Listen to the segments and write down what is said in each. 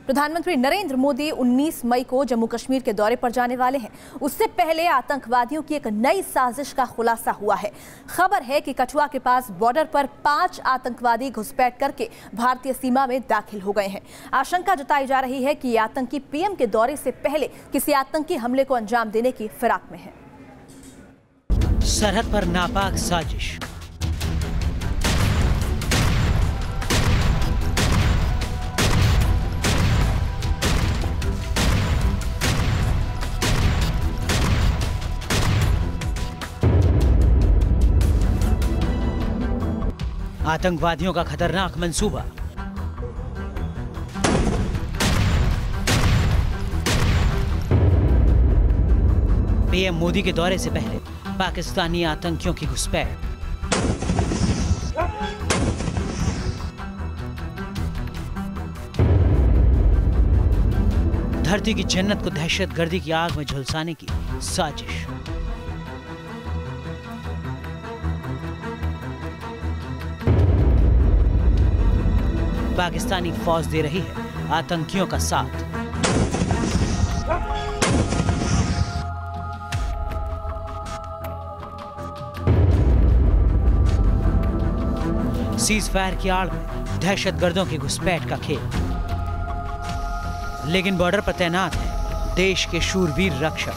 प्रधानमंत्री नरेंद्र मोदी 19 मई को जम्मू कश्मीर के दौरे पर जाने वाले हैं। उससे पहले आतंकवादियों की एक नई साजिश का खुलासा हुआ है। खबर है कि कठुआ के पास बॉर्डर पर 5 आतंकवादी घुसपैठ करके भारतीय सीमा में दाखिल हो गए हैं। आशंका जताई जा रही है कि ये आतंकी पीएम के दौरे से पहले किसी आतंकी हमले को अंजाम देने की फिराक में है। सरहद पर नापाक साजिश। आतंकवादियों का खतरनाक मंसूबा। पीएम मोदी के दौरे से पहले पाकिस्तानी आतंकियों की घुसपैठ। धरती की जन्नत को दहशतगर्दी की आग में झुलसाने की साजिश। पाकिस्तानी फौज दे रही है आतंकियों का साथ। सीज फायर की आड़ में दहशतगर्दों की घुसपैठ का खेल। लेकिन बॉर्डर पर तैनात है देश के शूरवीर रक्षक।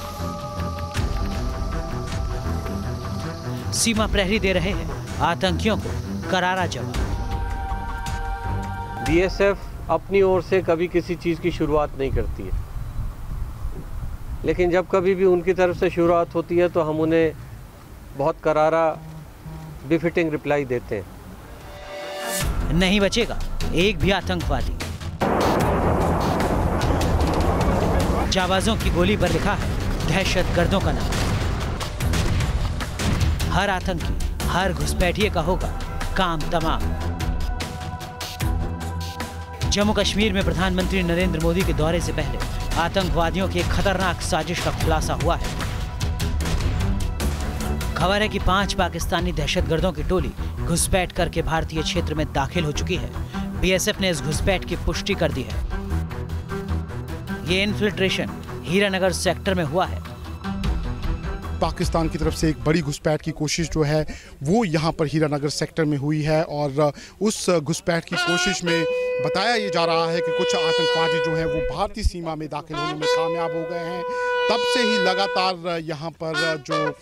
सीमा प्रहरी दे रहे हैं आतंकियों को करारा जवाब। बीएसएफ अपनी ओर से कभी किसी चीज़ की शुरुआत नहीं करती है, लेकिन जब कभी भी उनकी तरफ से शुरुआत होती है तो हम उन्हें बहुत करारा बिफिटिंग रिप्लाई देते हैं। नहीं बचेगा एक भी आतंकवादी। जाबाजों की गोली पर लिखा है दहशतगर्दों का नाम। हर आतंकी, हर घुसपैठिए का होगा काम तमाम। जम्मू कश्मीर में प्रधानमंत्री नरेंद्र मोदी के दौरे से पहले आतंकवादियों की एक खतरनाक साजिश का खुलासा हुआ है। खबर है कि 5 पाकिस्तानी दहशतगर्दों की टोली घुसपैठ करके भारतीय क्षेत्र में दाखिल हो चुकी है। बीएसएफ ने इस घुसपैठ की पुष्टि कर दी है। ये इन्फिल्ट्रेशन हीरानगर सेक्टर में हुआ है। पाकिस्तान की तरफ से एक बड़ी घुसपैठ की कोशिश जो है वो यहाँ पर हीरानगर सेक्टर में हुई है और उस घुसपैठ की कोशिश में बताया ये जा रहा है कि कुछ आतंकवादी जो हैं वो भारतीय सीमा में दाखिल होने में कामयाब हो गए हैं। तब से ही लगातार यहाँ पर जो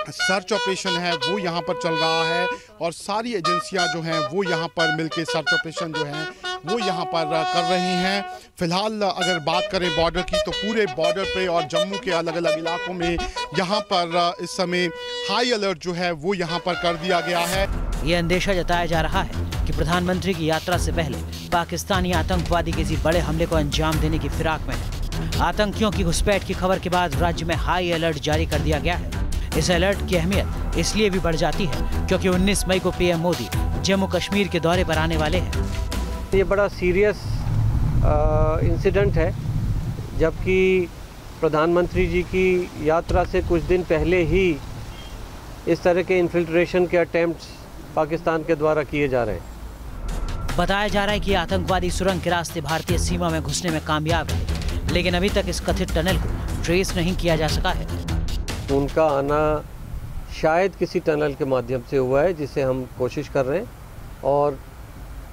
सर्च ऑपरेशन है वो यहाँ पर चल रहा है और सारी एजेंसियाँ जो हैं वो यहाँ पर मिलके सर्च ऑपरेशन जो है वो यहाँ पर कर रही हैं। फिलहाल अगर बात करें बॉर्डर की तो पूरे बॉर्डर पे और जम्मू के अलग अलग इलाकों में यहाँ पर इस समय हाई अलर्ट जो है वो यहाँ पर कर दिया गया है। ये अंदेशा जताया जा रहा है कि प्रधानमंत्री की यात्रा से पहले पाकिस्तानी आतंकवादी किसी बड़े हमले को अंजाम देने की फिराक में है। आतंकियों की घुसपैठ की खबर के बाद राज्य में हाई अलर्ट जारी कर दिया गया है। इस अलर्ट की अहमियत इसलिए भी बढ़ जाती है क्योंकि 19 मई को पीएम मोदी जम्मू कश्मीर के दौरे पर आने वाले हैं। ये बड़ा सीरियस इंसिडेंट है, जबकि प्रधानमंत्री जी की यात्रा से कुछ दिन पहले ही इस तरह के इन्फिल्ट्रेशन के अटेम्प्ट्स पाकिस्तान के द्वारा किए जा रहे हैं। बताया जा रहा है कि आतंकवादी सुरंग के रास्ते भारतीय सीमा में घुसने में कामयाब रहे, लेकिन अभी तक इस कथित टनल को ट्रेस नहीं किया जा सका है। उनका आना शायद किसी टनल के माध्यम से हुआ है, जिसे हम कोशिश कर रहे हैं और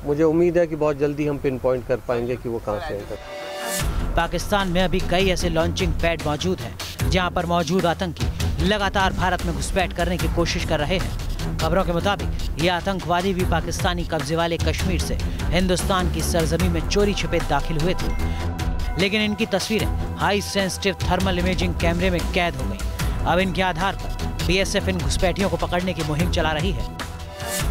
मुझे उम्मीद है कि बहुत जल्दी हम पिन पॉइंट कर पाएंगे कि वो कहाँ से आएगा। पाकिस्तान में अभी कई ऐसे लॉन्चिंग पैड मौजूद हैं जहां पर मौजूद आतंकी लगातार भारत में घुसपैठ करने की कोशिश कर रहे हैं। खबरों के मुताबिक ये आतंकवादी भी पाकिस्तानी कब्जे वाले कश्मीर से हिंदुस्तान की सरजमी में चोरी छिपे दाखिल हुए थे, लेकिन इनकी तस्वीरें हाई सेंसिटिव थर्मल इमेजिंग कैमरे में कैद हो गई। अब इनके आधार पर बीएसएफ इन घुसपैठियों को पकड़ने की मुहिम चला रही है।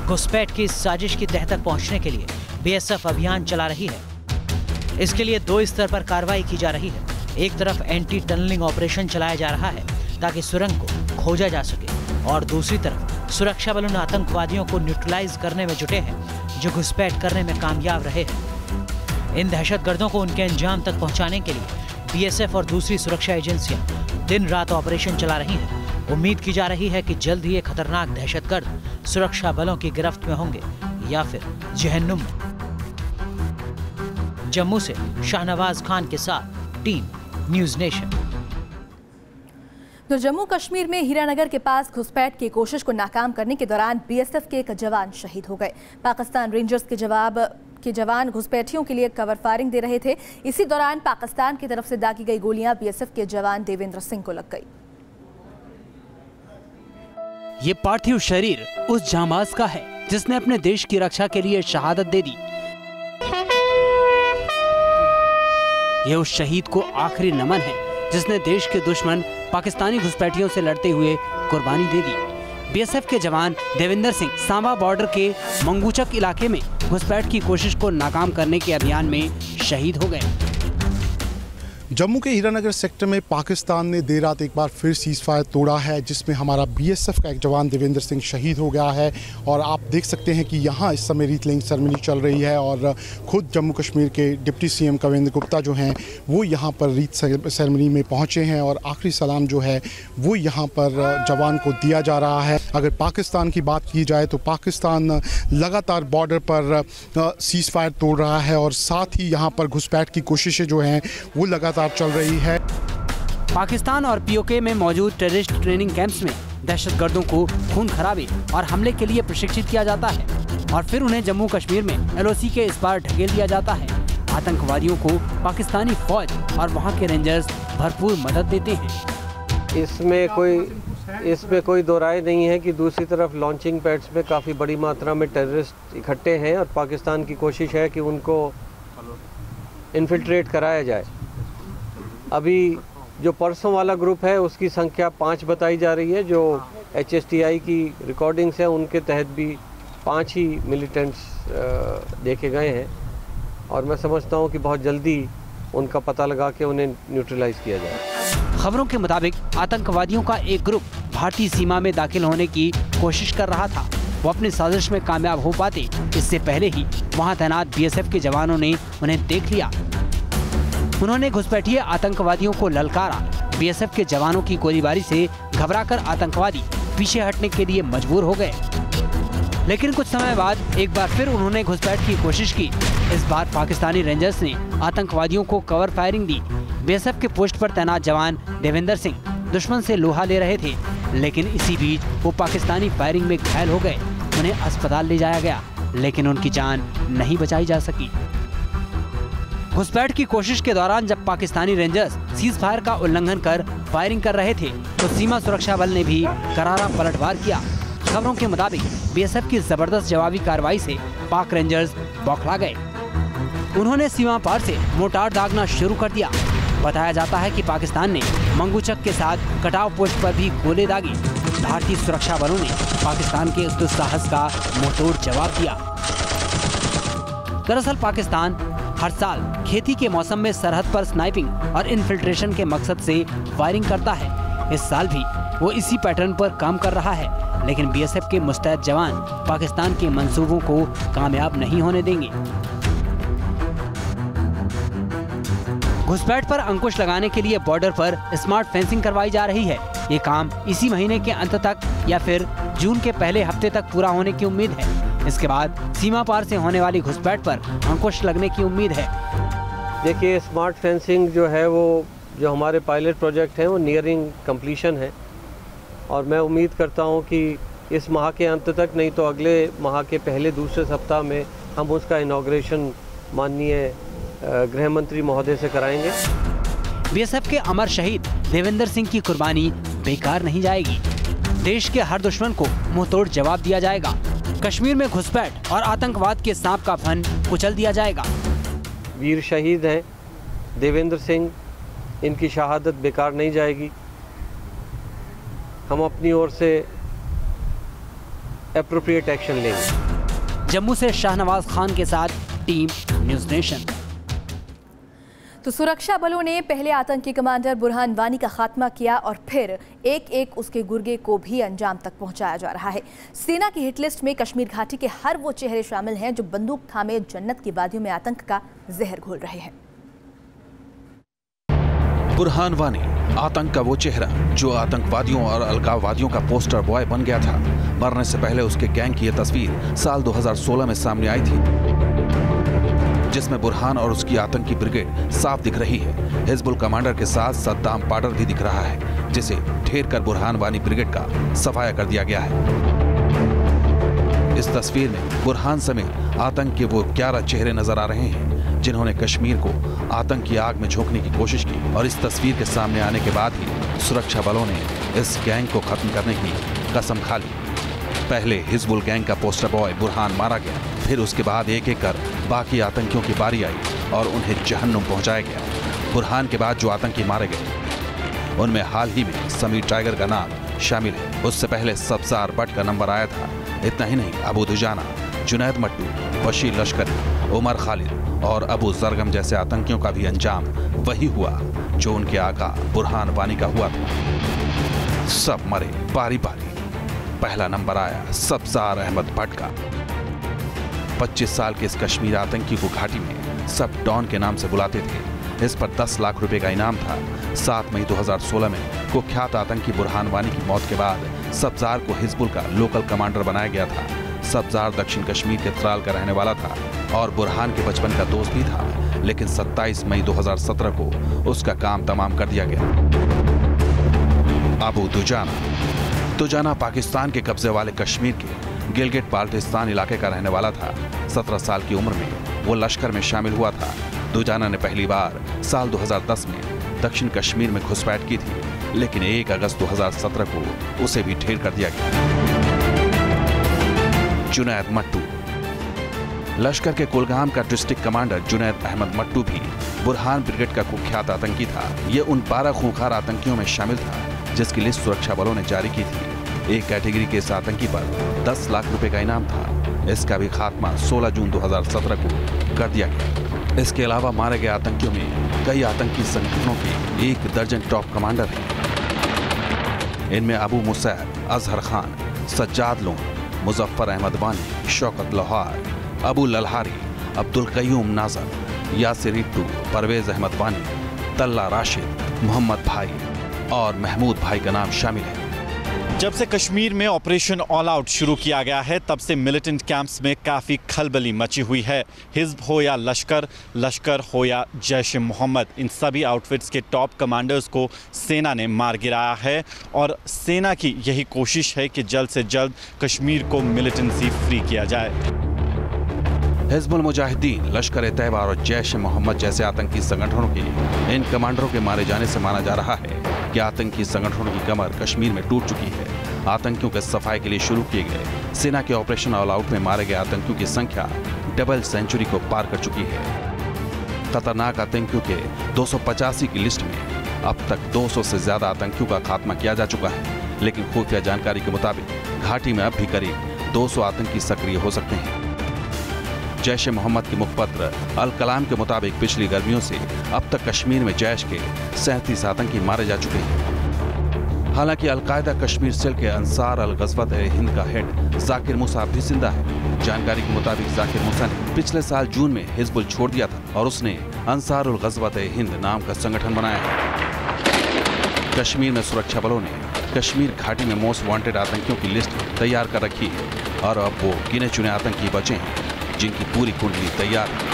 घुसपैठ की इस साजिश की तह तक पहुंचने के लिए बीएसएफ अभियान चला रही है। इसके लिए 2 स्तर पर कार्रवाई की जा रही है। एक तरफ एंटी टनलिंग ऑपरेशन चलाया जा रहा है ताकि सुरंग को खोजा जा सके और दूसरी तरफ सुरक्षा बल उन आतंकवादियों को न्यूट्रलाइज करने में जुटे हैं जो घुसपैठ करने में कामयाब रहे हैं। इन दहशतगर्दों को उनके अंजाम तक पहुंचाने के लिए बीएसएफ और दूसरी सुरक्षा एजेंसियां दिन रात ऑपरेशन चला रही हैं। उम्मीद की जा रही है कि जल्द ही ये खतरनाक दहशतगर्द सुरक्षा बलों की गिरफ्त में होंगे या फिर जहन्नुम में। जम्मू से शाहनवाज खान के साथ टीम न्यूज़ नेशन। तो जम्मू कश्मीर में हीरानगर के पास घुसपैठ की कोशिश को नाकाम करने के दौरान बीएसएफ के एक जवान शहीद हो गए। पाकिस्तान रेंजर्स के जवान घुसपैठियों के लिए कवर फायरिंग दे रहे थे। इसी दौरान पाकिस्तान की तरफ से दागी गई गोलियां बीएसएफ के जवान देवेंद्र सिंह को लग गई। ये पार्थिव शरीर उस जांबाज का है जिसने अपने देश की रक्षा के लिए शहादत दे दी। ये उस शहीद को आखिरी नमन है जिसने देश के दुश्मन पाकिस्तानी घुसपैठियों से लड़ते हुए कुर्बानी दे दी। बीएसएफ के जवान देवेंद्र सिंह सांबा बॉर्डर के मंगूचक इलाके में घुसपैठ की कोशिश को नाकाम करने के अभियान में शहीद हो गए। जम्मू के हीरानगर सेक्टर में पाकिस्तान ने देर रात एक बार फिर सीज फायर तोड़ा है, जिसमें हमारा बीएसएफ का एक जवान देवेंद्र सिंह शहीद हो गया है। और आप देख सकते हैं कि यहाँ इस समय रीत लेइंग सेरेमनी चल रही है और खुद जम्मू कश्मीर के डिप्टी सीएम कविंद्र गुप्ता जो हैं वो यहाँ पर रीत सेरेमनी में पहुँचे हैं और आखिरी सलाम जो है वो यहाँ पर जवान को दिया जा रहा है। अगर पाकिस्तान की बात की जाए तो पाकिस्तान लगातार बॉर्डर पर सीज फायर तोड़ रहा है और साथ ही यहाँ पर घुसपैठ की कोशिशें जो हैं वो लगातार चल रही है। पाकिस्तान और पीओके में मौजूद टेररिस्ट ट्रेनिंग कैंप्स में दहशतगर्दों को खून खराबे और हमले के लिए प्रशिक्षित किया जाता है और फिर उन्हें जम्मू कश्मीर में एलओसी के इस पार ढकेल दिया जाता है। आतंकवादियों को पाकिस्तानी फौज और वहां के रेंजर्स भरपूर मदद देते हैं। इसमें कोई दो राय नहीं है कि दूसरी तरफ लॉन्चिंग पैड्स में काफ़ी बड़ी मात्रा में टेररिस्ट इकट्ठे हैं और पाकिस्तान की कोशिश है कि उनको इन्फिल्ट्रेट कराया जाए। अभी जो परसों वाला ग्रुप है उसकी संख्या 5 बताई जा रही है। जो HSTI की रिकॉर्डिंग्स हैं उनके तहत भी 5 ही मिलिटेंट्स देखे गए हैं और मैं समझता हूं कि बहुत जल्दी उनका पता लगा के उन्हें न्यूट्रलाइज किया जाए। खबरों के मुताबिक आतंकवादियों का एक ग्रुप भारतीय सीमा में दाखिल होने की कोशिश कर रहा था। वो अपनी साजिश में कामयाब हो पाते इससे पहले ही वहाँ तैनात बीएसएफ के जवानों ने उन्हें देख लिया। उन्होंने घुसपैठिए आतंकवादियों को ललकारा। बीएसएफ के जवानों की गोलीबारी से घबराकर आतंकवादी पीछे हटने के लिए मजबूर हो गए, लेकिन कुछ समय बाद एक बार फिर उन्होंने घुसपैठ की कोशिश की। इस बार पाकिस्तानी रेंजर्स ने आतंकवादियों को कवर फायरिंग दी। बीएसएफ के पोस्ट पर तैनात जवान देवेंद्र सिंह दुश्मन से लोहा ले रहे थे, लेकिन इसी बीच वो पाकिस्तानी फायरिंग में घायल हो गए। उन्हें अस्पताल ले जाया गया, लेकिन उनकी जान नहीं बचाई जा सकी। घुसपैठ की कोशिश के दौरान जब पाकिस्तानी रेंजर्स सीज फायर का उल्लंघन कर फायरिंग कर रहे थे तो सीमा सुरक्षा बल ने भी करारा पलटवार किया। खबरों के मुताबिक बीएसएफ की जबरदस्त जवाबी कार्रवाई से पाक रेंजर्स बौखला गए। उन्होंने सीमा पार से मोर्टार दागना शुरू कर दिया। बताया जाता है कि पाकिस्तान ने मंगूचक के साथ कटाव पोस्ट पर भी गोले दागे। भारतीय सुरक्षा बलों ने पाकिस्तान के उस दुस्साहस का मुंहतोड़ जवाब दिया। दरअसल पाकिस्तान हर साल खेती के मौसम में सरहद पर स्नाइपिंग और इन्फिल्ट्रेशन के मकसद से फायरिंग करता है। इस साल भी वो इसी पैटर्न पर काम कर रहा है, लेकिन बीएसएफ के मुस्तैद जवान पाकिस्तान के मंसूबों को कामयाब नहीं होने देंगे। घुसपैठ पर अंकुश लगाने के लिए बॉर्डर पर स्मार्ट फेंसिंग करवाई जा रही है। ये काम इसी महीने के अंत तक या फिर जून के पहले हफ्ते तक पूरा होने की उम्मीद है। इसके बाद सीमा पार से होने वाली घुसपैठ पर अंकुश लगने की उम्मीद है। देखिए, स्मार्ट फेंसिंग जो है वो जो हमारे पायलट प्रोजेक्ट है वो नियरिंग कंप्लीशन है और मैं उम्मीद करता हूँ कि इस माह के अंत तक नहीं तो अगले माह के पहले दूसरे सप्ताह में हम उसका इनॉग्रेशन माननीय गृह मंत्री महोदय से कराएंगे। बीएसएफ के अमर शहीद देवेंद्र सिंह की कुर्बानी बेकार नहीं जाएगी। देश के हर दुश्मन को मुंहतोड़ जवाब दिया जाएगा। कश्मीर में घुसपैठ और आतंकवाद के सांप का फन कुचल दिया जाएगा। वीर शहीद हैं देवेंद्र सिंह, इनकी शहादत बेकार नहीं जाएगी। हम अपनी ओर से एप्रोप्रिएट एक्शन लेंगे। जम्मू से शाहनवाज खान के साथ टीम न्यूज़ नेशन। तो सुरक्षा बलों ने पहले आतंकी कमांडर बुरहान वानी का खात्मा किया और फिर एक एक उसके गुर्गे को भी अंजाम तक पहुंचाया जा रहा है। सेना की हिट लिस्ट में कश्मीर घाटी के हर वो चेहरे शामिल हैं जो बंदूक थामे जन्नत की वादियों में आतंक का जहर घोल रहे हैं। बुरहान वानी आतंक का वो चेहरा जो आतंकवादियों और अलगाववादियों का पोस्टर बॉय बन गया था। मरने से पहले उसके गैंग की यह तस्वीर साल 2016 में सामने आई थी, जिसमें बुरहान और उसकी आतंकी ब्रिगेड साफ दिख रही है। हिजबुल कमांडर के साथ सद्दाम पाडर भी दिख रहा है, जिसे ढेर कर बुरहान वानी ब्रिगेड का सफाया कर दिया गया है। इस तस्वीर में बुरहान समेत आतंक के वो 11 चेहरे नजर आ रहे हैं जिन्होंने कश्मीर को आतंक की आग में झोंकने की कोशिश की, और इस तस्वीर के सामने आने के बाद ही सुरक्षा बलों ने इस गैंग को खत्म करने की कसम खा ली। पहले हिजबुल गैंग का पोस्टर बॉय बुरहान मारा गया, फिर उसके बाद एक एक कर बाकी आतंकियों की बारी आई और उन्हें जहन्नुम पहुंचाया गया। बुरहान के बाद जो आतंकी मारे गए उनमें हाल ही में समीर टाइगर का नाम शामिल है। उससे पहले सब्जार बट का नंबर आया था। इतना ही नहीं, अबू दुजाना, जुनैद मट्टू, बशीर लश्करी, उमर खालिद और अबू जरगम जैसे आतंकियों का भी अंजाम वही हुआ जो उनके आका बुरहान वानी का हुआ था। सब मरे बारी बारी। पहला नंबर आया सब्जार अहमद भट्ट का। 25 साल के इस कश्मीर आतंकी को घाटी में सब डॉन के नाम से बुलाते थे। इस पर 10 लाख रुपए का इनाम था। 7 मई 2016 में कुख्यात आतंकी बुरहान वानी की मौत के बाद सब्जार को हिजबुल का लोकल कमांडर बनाया गया था। सब्जार दक्षिण कश्मीर के त्राल का रहने वाला था और बुरहान के बचपन का दोस्त भी था, लेकिन 27 मई 2017 को उसका काम तमाम कर दिया गया। अबू दुजाना पाकिस्तान के कब्जे वाले कश्मीर के गिलगिट बाल्टिस्तान इलाके का रहने वाला था। 17 साल की उम्र में वो लश्कर में शामिल हुआ था। दुजाना ने पहली बार साल 2010 में दक्षिण कश्मीर में घुसपैठ की थी, लेकिन 1 अगस्त 2017 को उसे भी ढेर कर दिया गया। जुनैद मट्टू, लश्कर के कुलगाम का डिस्ट्रिक्ट कमांडर जुनैद अहमद मट्टू भी बुरहान ब्रिगेड का कुख्यात आतंकी था। ये उन 12 खूंखार आतंकियों में शामिल था जिसकी लिस्ट सुरक्षा बलों ने जारी की थी। एक कैटेगरी के इस आतंकी पर 10 लाख रुपए का इनाम था। इसका भी खात्मा 16 जून 2017 को कर दिया गया। इसके अलावा मारे गए आतंकियों में कई आतंकी संगठनों के 1 दर्जन टॉप कमांडर हैं। इनमें अबू मुसैब, अजहर खान, सज्जाद लोन, मुजफ्फर अहमद वानी, शौकत लोहार, अबू ललहारी, अब्दुल कयूम नाजर, यासिर इट्टू, परवेज अहमद वानी, तल्ला राशिद, मोहम्मद भाई और महमूद भाई का नाम शामिल है। जब से कश्मीर में ऑपरेशन ऑल आउट शुरू किया गया है, तब से मिलिटेंट कैंप्स में काफ़ी खलबली मची हुई है। हिज़्ब हो या लश्कर हो या जैश ए मोहम्मद, इन सभी आउटफिट्स के टॉप कमांडर्स को सेना ने मार गिराया है और सेना की यही कोशिश है कि जल्द से जल्द कश्मीर को मिलिटेंसी फ्री किया जाए। हिजबुल मुजाहिदीन, लश्कर-ए-तैयबा और जैश-ए-मोहम्मद जैसे आतंकी संगठनों के इन कमांडरों के मारे जाने से माना जा रहा है कि आतंकी संगठनों की कमर कश्मीर में टूट चुकी है। आतंकियों के सफाई के लिए शुरू किए गए सेना के ऑपरेशन ऑल आउट में मारे गए आतंकियों की संख्या डबल सेंचुरी को पार कर चुकी है। खतरनाक आतंकियों के 285 की लिस्ट में अब तक 200 से ज्यादा आतंकियों का खात्मा किया जा चुका है, लेकिन खुफिया जानकारी के मुताबिक घाटी में अब भी करीब 200 आतंकी सक्रिय हो सकते हैं। जैश ए मोहम्मद के मुखपत्र अल कलाम के मुताबिक पिछली गर्मियों से अब तक कश्मीर में जैश के 37 आतंकी मारे जा चुके हैं। हालांकि अलकायदा कश्मीर सेल के अंसार अल गज़वत ए हिंद का हेड जाकिर मूसा भी जिंदा है। जानकारी के मुताबिक जाकिर मूसा ने पिछले साल जून में हिजबुल छोड़ दिया था और उसने अंसार अल गज़वत ए हिंद नाम का संगठन बनाया है। कश्मीर में सुरक्षा बलों ने कश्मीर घाटी में मोस्ट वांटेड आतंकियों की लिस्ट तैयार कर रखी है और अब वो गिने चुने आतंकी बचे हैं जिनकी पूरी कुंडली तैयार है।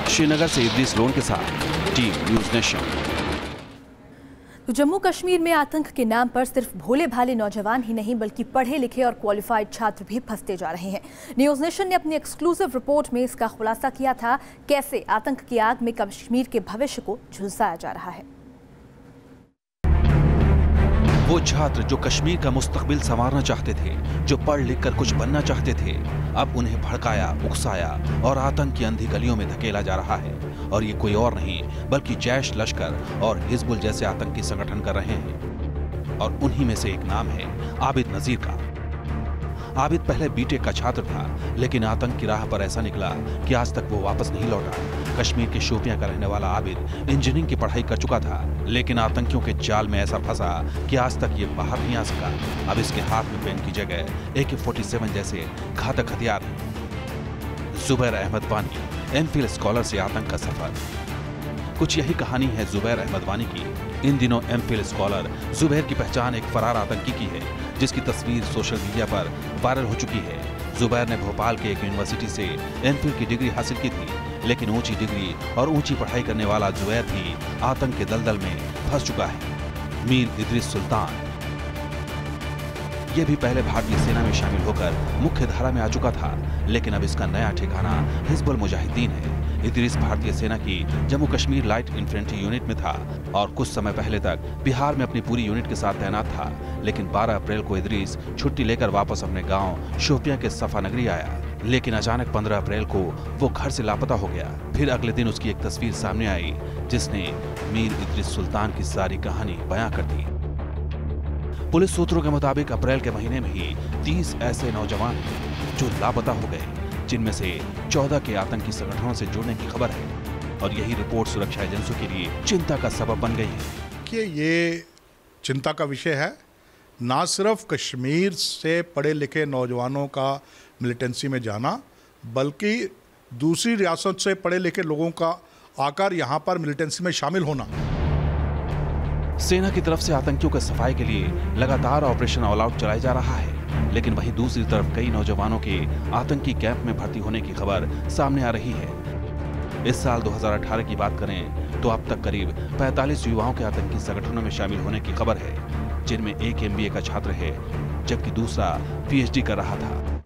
श्रीनगर से इद्रीस लोन के साथ टीम न्यूज़ नेशन। तो जम्मू कश्मीर में आतंक के नाम पर सिर्फ भोले भाले नौजवान ही नहीं बल्कि पढ़े लिखे और क्वालिफाइड छात्र भी फंसते जा रहे हैं। न्यूज़ नेशन ने अपनी एक्सक्लूसिव रिपोर्ट में इसका खुलासा किया था, कैसे आतंक की आग में कश्मीर के भविष्य को झुलसाया जा रहा है। वो छात्र जो कश्मीर का मुस्तकबिल संवारना चाहते थे, जो पढ़ लिख कर कुछ बनना चाहते थे, अब उन्हें भड़काया, उकसाया और आतंक की अंधी गलियों में धकेला जा रहा है। और ये कोई और नहीं बल्कि जैश, लश्कर और हिजबुल जैसे आतंकी संगठन कर रहे हैं। और उन्हीं में से एक नाम है आबिद नजीर का। आबिद पहले बीटेक का छात्र था, लेकिन आतंक की राह पर ऐसा निकला कि आज तक वो वापस नहीं लौटा। कश्मीर के शोपियां का रहने वाला आबिद इंजीनियरिंग की पढ़ाई कर चुका था, लेकिन आतंकियों के जाल में ऐसा फंसा कि आज तक ये बाहर नहीं आ सका। अब इसके हाथ में पेन की जगह AK-47 जैसे घातक हथियार हैं। जुबैर अहमद वानी, एमफिल स्कॉलर से आतंक का सफर। कुछ यही कहानी है जुबैर अहमद वानी की। इन दिनों एमफिल स्कॉलर जुबैर की पहचान एक फरार आतंकी की है, जिसकी तस्वीर सोशल मीडिया पर वायरल हो चुकी है। जुबैर ने भोपाल के एक यूनिवर्सिटी से एमफिल की डिग्री हासिल की थी, लेकिन ऊंची डिग्री और ऊंची पढ़ाई करने वाला जुबैर भी आतंक के दलदल में फंस चुका है। मीर इदरीस सुल्तान ये भी पहले भारतीय सेना में शामिल होकर मुख्य धारा में आ चुका था, लेकिन अब इसका नया ठिकाना हिजबुल मुजाहिदीन है। इदरीस भारतीय सेना की Jammu Kashmir light infantry unit में था और कुछ समय पहले तक बिहार में अपनी पूरी यूनिट के साथ तैनात था, लेकिन 12 अप्रैल को इदरीस छुट्टी लेकर वापस अपने गांव शोपियां के सफा नगरी आया। लेकिन अचानक 15 अप्रैल को वो घर से लापता हो गया। फिर अगले दिन उसकी एक तस्वीर सामने आई जिसने मीर इदरीस सुल्तान की सारी कहानी बयां कर दी। पुलिस सूत्रों के मुताबिक अप्रैल के महीने में ही 30 ऐसे नौजवान थे जो लापता हो गए, जिनमें से 14 के आतंकी संगठनों से जुड़ने की खबर है और यही रिपोर्ट सुरक्षा एजेंसियों के लिए चिंता का सबब बन गई है। कि ये चिंता का विषय है, ना सिर्फ कश्मीर से पढ़े लिखे नौजवानों का मिलिटेंसी में जाना, बल्कि दूसरी रियासत से पढ़े लिखे लोगों का आकर यहाँ पर मिलिटेंसी में शामिल होना। सेना की तरफ से आतंकियों के सफाई के लिए लगातार ऑपरेशन ऑल आउट चलाया जा रहा है, लेकिन वहीं दूसरी तरफ कई नौजवानों के आतंकी कैंप में भर्ती होने की खबर सामने आ रही है। इस साल 2018 की बात करें तो अब तक करीब 45 युवाओं के आतंकी संगठनों में शामिल होने की खबर है, जिनमें एक MBA का छात्र है जबकि दूसरा PhD कर रहा था।